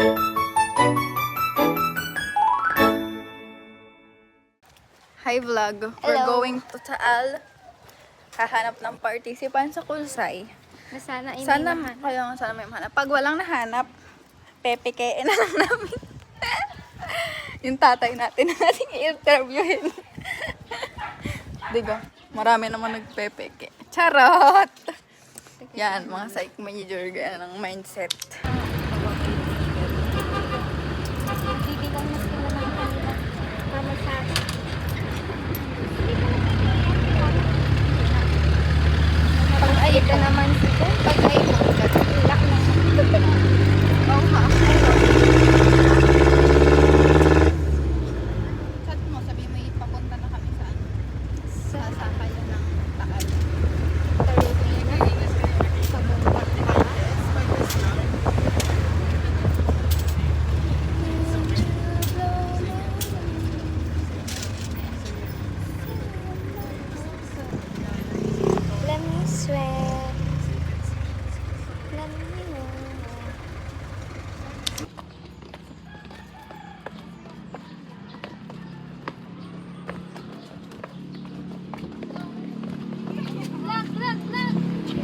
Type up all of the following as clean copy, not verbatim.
Hi vlog, we're going to Taal. Hahanap ng participant sa Kulsay. Sana ay Sana, may mahanap. kaya sana may mahanap. Pag walang nahanap, pepekein na lang namin. Yung tatay natin i-interviewin. Diba? Marami naman nagpepeke. Charot! Yan, mga psych major, ganyan ang mindset. Bibilang na sila ng kanila para sa akin. Pag-ay ka naman sila. Pag-ay mo ka. Ilak na. Oo ha. Chat mo, sabi mo ipapunta na kami sa sasakay ng Taal. Sa Bumba. Let me sweat. Let me know.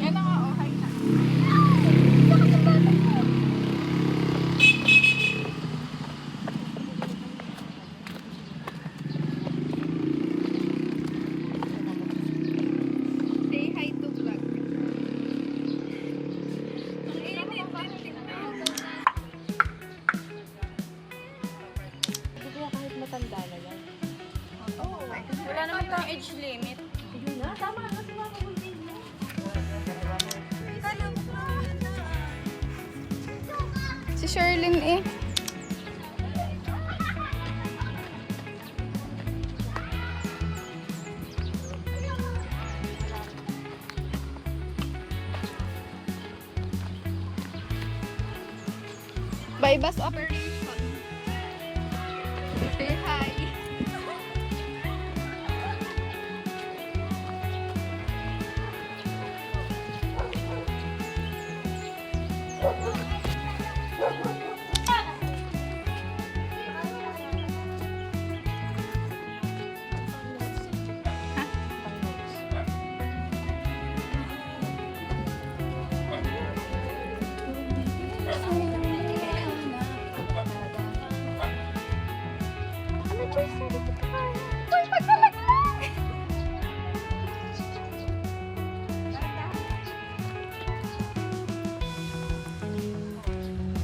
Yan na nga, oh, hi na. Say hi to vlog. Hindi kaya kahit matanda na yan. Wala naman tayong age limit. Si Sherlyn eh. By bus operation. Say hi. Uy, pagkalaglag!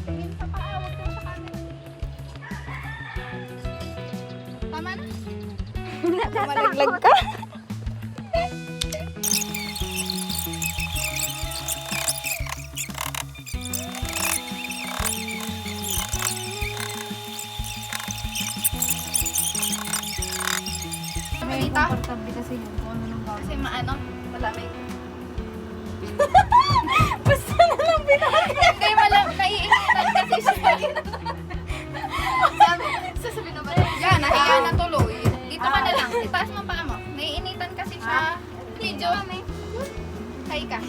Tingin sa paa, huwag kang sa camera. Tama na? Malaglag ka? Dito? Komportable kasi yun kung ano nang Kasi maano, malamig. Basta na lang pinakita. Hindi, naiinitan kasi siya. Sasabihin na ba? Yan, nahiya na tuloy. Dito ka na lang, itaas mo paa mo. Naiinitan kasi siya. Video. Hi ka.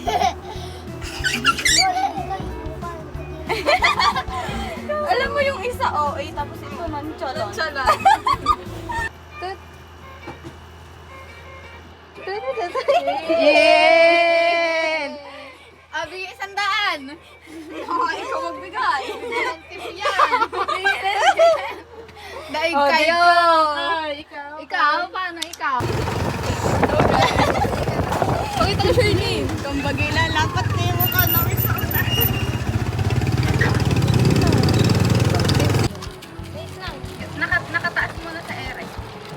Alam mo yung isa OA tapos ito nonchalant. Nonchalant. Yen! Abi, 100. Ikaw magbigay. Tip yan. Daig kayo. Ikaw. Ikaw, paano ikaw? Pakita ko Shirley. Kumbagay lalapat na yung mukha ng isa. Wait lang. Nakataas mo na sa ere.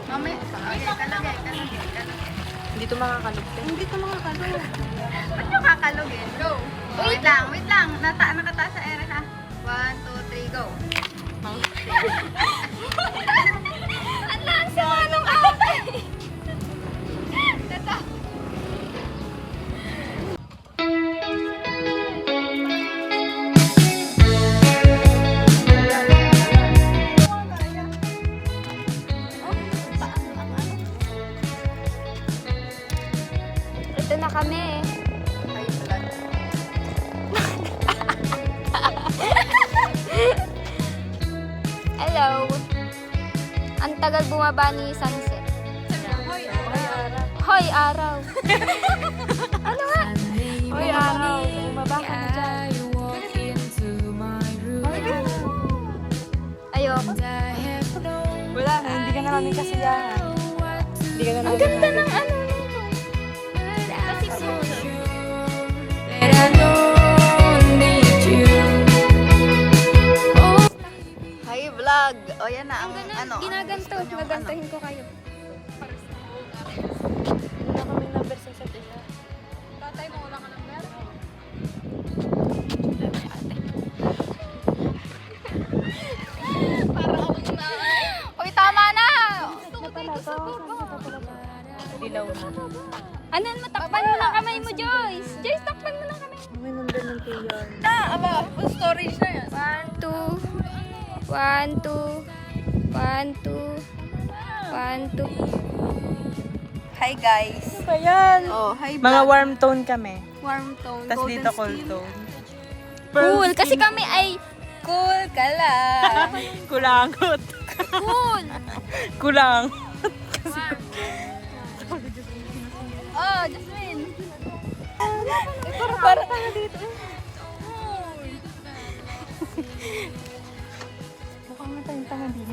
Mamaya, kalagay. Hindi to makakalog. Hindi to makakalog. Ba't nyo kakalugin? Go. Wait lang. Nakataas sa ere ha. 1, 2, 3, go. Ang lansa ng ate. Tata. Ito na kami. Ay, vlog. tagal bumaba ni sunset. Hoy, araw. Ano nga? Hoy, araw. Bumaba ka na dyan. Ayoko. Wala, hindi ka na namin kasiyahan. Hindi ka na Ang namin ganda ng ano nito. Kasi Hi, vlog. O, yan na. Ang, ano, ginaganto. gusto niyong Gagantohin ko kayo. Wala kaming number sa isa't isa. Tatay mo, wala ka ng meron? Para akong na. Uy, tama na! Dilaw na. Anan mo, takpan mo ng kamay mo, Joyce. Joyce, takpan mo ng kamay. May number ng tiyan. Na, aba, full storage na yan. 1, 2. 1, 2. 1, 2. 1, 2. Hi, guys. Ano ba yan? Oh, hi, Mga warm tone kami. warm tone. Tapos golden dito cool skin. tone. Cool, kasi kami ay Cool ka lang. Kulangot. cool. Kulang. Oh, Jasmine. Para ka na dito. Mukhang nga tayong tanga din.